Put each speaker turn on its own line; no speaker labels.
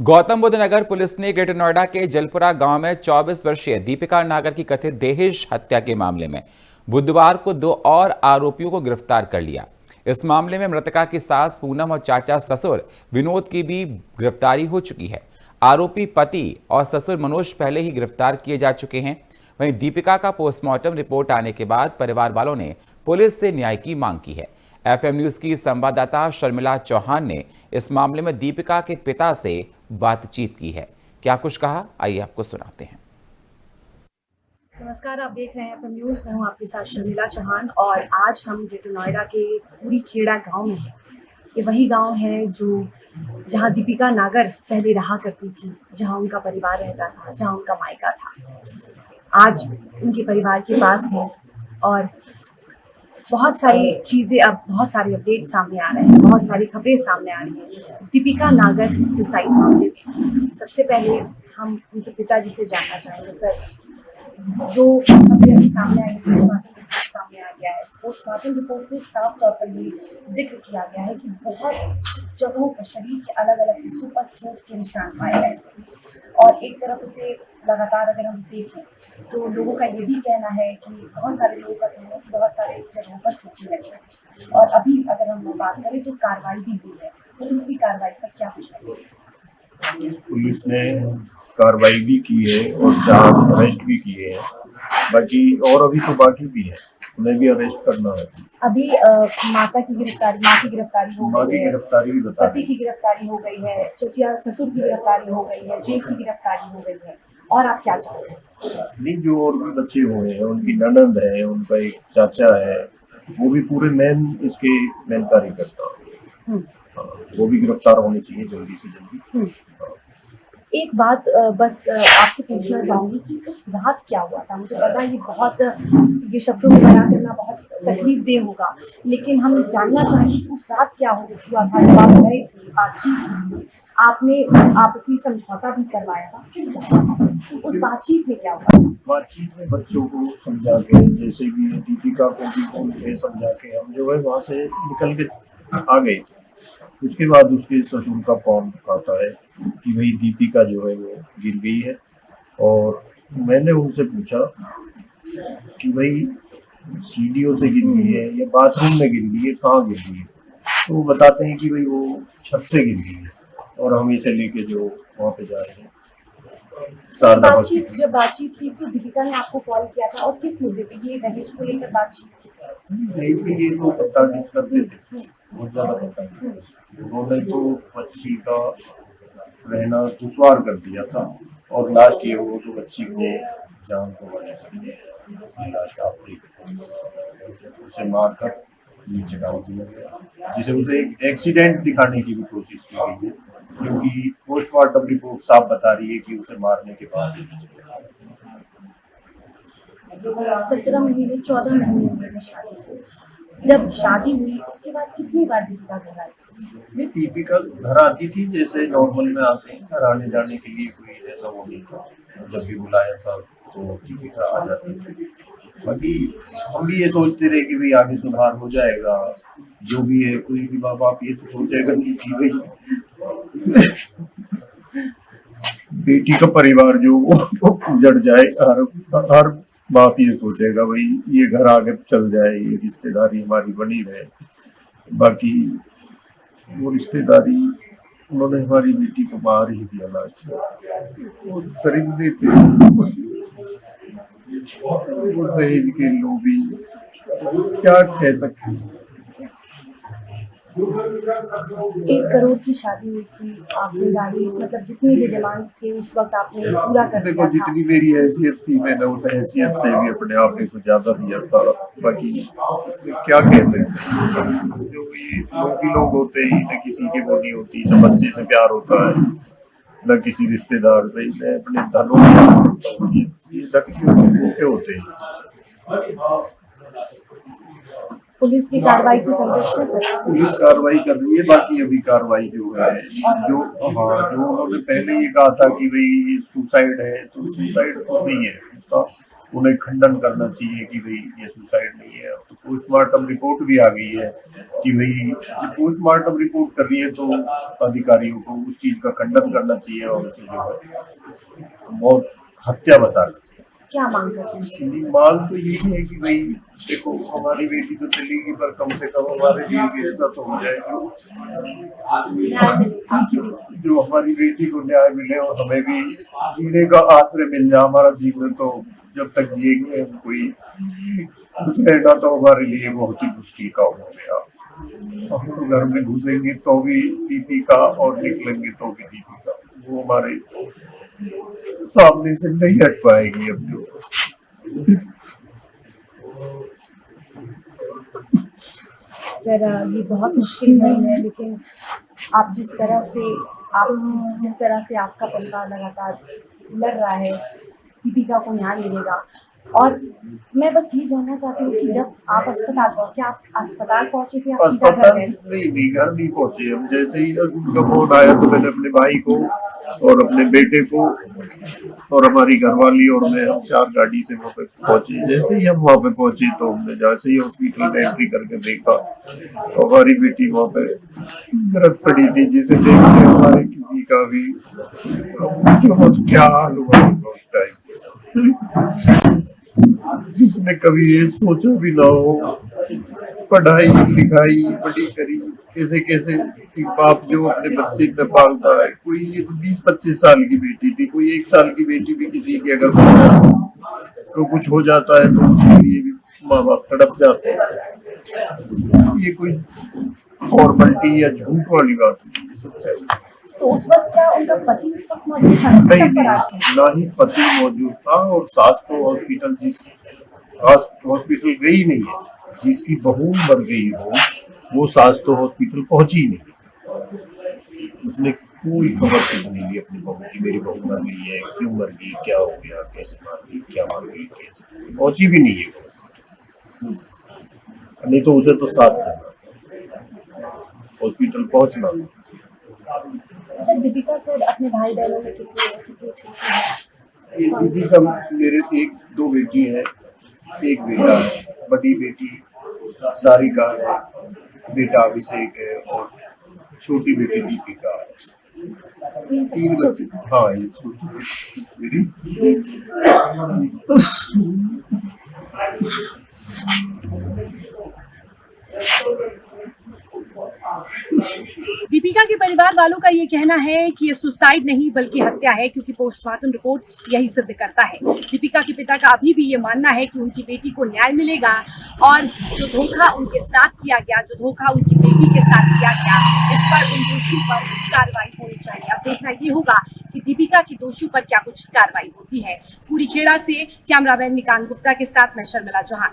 गौतम बुद्ध नगर police ने greater Noida के जलपुरा गांव में 24 वर्षीय दीपिका नागर की कथित दहेज हत्या के मामले में बुधवार को 2 और आरोपियों को गिरफ्तार कर लिया। इस मामले में मृतका की सास पूनम और चाचा ससुर विनोद की भी गिरफ्तारी हो चुकी है। आरोपी पति और ससुर मनोज पहले ही गिरफ्तार किए जा चुके हैं। वहीं दीपिका का पोस्टमार्टम रिपोर्ट आने के बाद परिवार वालों ने पुलिस से न्याय की मांग की है। एफएम न्यूज की संवाददाता शर्मिला चौहान ने इस मामले में दीपिका के पिता से बातचीत की है। क्या कुछ कहा, आइए आपको सुनाते हैं।
नमस्कार, आप देख रहे हैं एफएम न्यूज। मैं हूं आपके साथ शर्मिला चौहान और आज हम ग्रेटर नोएडा के पूरी खेड़ा गांव में हैं। ये वही गांव है जो जहां दीपिका नागर पहले रहा करती थी, जहां उनका परिवार रहता था, जहां उनका मायका था। आज उनके परिवार के पास है और बहुत सारी चीज़ें, अब बहुत सारे अपडेट सामने आ रहे हैं, बहुत सारी खबरें सामने आ रही हैं दीपिका नागर सुसाइड मामले में। सबसे पहले हम उनके पिताजी से जानना चाहेंगे। सर, जो खबरें अभी सामने आई है, सामने आ गया है, पोस्टमार्टम रिपोर्ट में साफ तौर पर ये जिक्र किया गया है कि बहुत जगहों पर शरीर के अलग अलग हिस्सों पर चोट के निशान पाए गए और एक तरफ उसे लगातार अगर हम देखें तो लोगों का ये भी कहना है कि बहुत सारे लोगों का कहना है कि बहुत सारे जगहों पर चोटें लगी है। और अभी अगर हम बात करें तो कार्रवाई भी हुई है। पुलिस की कार्रवाई पर क्या कुछ है?
पुलिस ने कार्रवाई भी की है और 4 अरेस्ट भी किए हैं, बाकी और अभी तो बाकी भी है, उन्हें भी अरेस्ट करना है।
अभी माँ की गिरफ्तारी हो गई है, पति की गिरफ्तारी हो गई है, चचिया ससुर की गिरफ्तारी हो गई है, जेठ की गिरफ्तारी हो गई है, और आप क्या चाहते हैं?
नहीं, जो और भी बच्चे हुए हैं, उनकी ननद है, उनका एक चाचा है, वो भी पूरे इसके मेन कार्यकर्ता, वो भी गिरफ्तार होने चाहिए जल्दी से जल्दी।
एक बात बस आपसे पूछना चाहूंगी कि उस रात क्या हुआ था? मुझे पता है ये शब्दों में बयां करना बहुत तकलीफदेह होगा, लेकिन हम जानना चाहेंगे कि उस रात क्या हुआ था जब आप गए थे, बातचीत थी, आपने आपसी समझौता भी करवाया था, फिर क्या हुआ था? उस बातचीत में क्या हुआ?
उस बातचीत में बच्चों को समझा के, जैसे भी दीपिका को भी बोल के समझा के हम जो है वहाँ से निकल के आ गए थे। उसके बाद उसके ससुर का फोन आता है कि भाई दीपिका जो है वो गिर गई है, और मैंने उनसे पूछा कि भाई सीढ़ियों से गिर गई है या बाथरूम में गिर गई है, कहाँ गिर गई है? तो वो बताते हैं कि भाई वो छत से गिर गई है, और हम इसे लेके जो वहाँ पे जा रहे हैं
जब बातचीत थी तो दीपिका ने आपको कॉल किया था, और किस मुद्दे पे? ये दहेज को लेकर बातचीत थी?
दहेज के लिए तो पता नहीं करते थे, बहुत ज्यादा पता नहीं। उन्होंने तो बच्ची का रहना दुश्वार कर दिया था, और लास्ट ये वो तो बच्ची को जान को लाश उसे मार कर नीचे डाल दिया गया, जिसे उसे एक एक्सीडेंट दिखाने की भी कोशिश की गई है, क्योंकि पोस्टमार्टम रिपोर्ट साफ बता रही है कि उसे मारने के बाद
17 महीने 14 महीने में शादी हुई। जब शादी हुई उसके बाद कितनी बार दीपिका घर आई थी?
दीपिका घर आती थी जैसे नॉर्मल में आते हैं, घर आने जाने के लिए कोई ऐसा वो नहीं था। जब भी बुलाया था तो दीपिका आ जाती थी। बाकी हम भी ये सोचते रहे कि भाई आगे सुधार हो जाएगा, जो भी है। कोई भी माँ बाप ये तो सोचेगा नहीं कि भाई बेटी का परिवार जो वो उजड़ जाए। हर बाप ये सोचेगा भाई ये घर आगे चल जाए, ये रिश्तेदारी हमारी बनी रहे। बाकी वो रिश्तेदारी उन्होंने हमारी बेटी को मार ही दिया लास्ट में। वो खरीदते थे, वो दहेज के लोभी, क्या कह सकते हैं।
1 करोड़ की शादी हुई थी, आपने गाड़ी मतलब जितनी भी डिमांड्स थे उस वक्त आपने पूरा कर दिया था।
जितनी मेरी हैसियत थी मैंने उस हैसियत से भी अपने आप को ज्यादा दिया था। बाकी क्या कह सकते हैं, जो ये लोग होते हैं न किसी के वो नहीं होती, न बच्चे से प्यार होता है न किसी रिश्तेदार से, न अपने धनों होते हैं।
पुलिस की कार्रवाई से संतुष्ट है सर?
पुलिस कार्रवाई कर रही है। बाकी अभी कार्रवाई जो है जो उन्होंने पहले ये कहा था कि भाई सुसाइड है, तो सुसाइड तो नहीं है, उसका उन्हें खंडन करना चाहिए कि भाई ये सुसाइड नहीं है। तो पोस्टमार्टम रिपोर्ट भी आ गई है कि भाई पोस्टमार्टम रिपोर्ट कर रही है तो अधिकारियों को उस चीज का खंडन करना चाहिए और उसे जो है मौत हत्या बताना चाहिए।
क्या मांग करते हैं?
मांग तो यही है कि भाई देखो हमारी बेटी तो चलेगी पर कम से कम हमारे लिए भी ऐसा तो हो जाए
न्याय मिले आपकी बेटी।
जो हमारी बेटी को न्याय मिले और हमें भी जीने का आश्रय मिल जाए। हमारा जीवन तो जब तक जिएंगे हम कोई खुश रहना तो हमारे लिए बहुत ही मुश्किल का हो गया। हम तो घर में घुसेंगे तो भी दीपिका और निकलेंगे तो भी दीपिका, वो हमारे सामने से नहीं हट पाएगी अब जो।
सर ये बहुत मुश्किल घड़ी है, लेकिन आप जिस तरह से आपका परिवार लगातार लड़ रहा है, दीपिका को न्याय मिलेगा। और मैं बस ये जानना चाहती हूँ कि जब आप अस्पताल पहुंचे थे, आप सीधा घर
अस्पताल
गए?
नहीं घर नहीं पहुंचे हम। जैसे ही उनका फोन आया तो मैंने अपने भाई को और अपने बेटे को और हमारी घरवाली और मैं हम 4 गाड़ी से वहाँ पे पहुंचे। जैसे ही हम वहाँ पे पहुंचे तो हमने जैसे ही हॉस्पिटल में एंट्री करके देखा तो हमारी बेटी वहाँ पे मृत पड़ी थी, जिसे देख के हमारे किसी का भी जो क्या हाल हुआ उस टाइम। जिसने कभी ये सोचा भी ना हो, पढ़ाई लिखाई बड़ी करी, कैसे कैसे एक बाप जो अपने बच्चे में पालता है। कोई ये तो 20-25 साल की बेटी थी, कोई 1 साल की बेटी भी किसी की अगर तो कुछ हो जाता है तो उसके लिए भी माँ बाप तड़प जाते हैं। ये कोई फॉर्मेलिटी या झूठ वाली बात नहीं है, सच्चाई।
तो उस वक्त क्या उनका पति उस वक्त मौजूद था?
नहीं ना ही पति मौजूद था और सास तो हॉस्पिटल गई नहीं है। जिसकी बहू मर गई हो वो सास तो हॉस्पिटल पहुंची नहीं। उसने कोई खबर सुन नहीं ली अपनी बहू की, मेरी बहू मर गई है, क्यों मर गई, क्या हो गया, कैसे मर गई, क्या मर गई, कैसे पहुंची भी नहीं है हॉस्पिटल। नहीं तो उसे तो साथ हॉस्पिटल पहुंचना।
अच्छा, दीपिका सर अपने भाई बहनों में कितने छोटे हैं?
दीपिका मेरे 1-2 बेटी है, एक बेटा है। बड़ी बेटी सारिका है, बेटा अभिषेक है और छोटी बेटी दीपिका है।
तो ये सबसे
3 बच्चे।
छोटी?
हाँ ये छोटी बेटी।
दीपिका के परिवार वालों का ये कहना है कि ये सुसाइड नहीं बल्कि हत्या है, क्योंकि पोस्टमार्टम रिपोर्ट यही सिद्ध करता है। दीपिका के पिता का अभी भी ये मानना है कि उनकी बेटी को न्याय मिलेगा और जो धोखा उनके साथ किया गया, जो धोखा उनकी बेटी के साथ किया गया, इस पर उन दोषियों पर कार्रवाई होनी चाहिए। अब देखना ये होगा कि दीपिका की दोषियों पर क्या कुछ कार्रवाई होती है। पूरी खेड़ा से कैमरामैन निकांत गुप्ता के साथ मैं शर्मिला चौहान।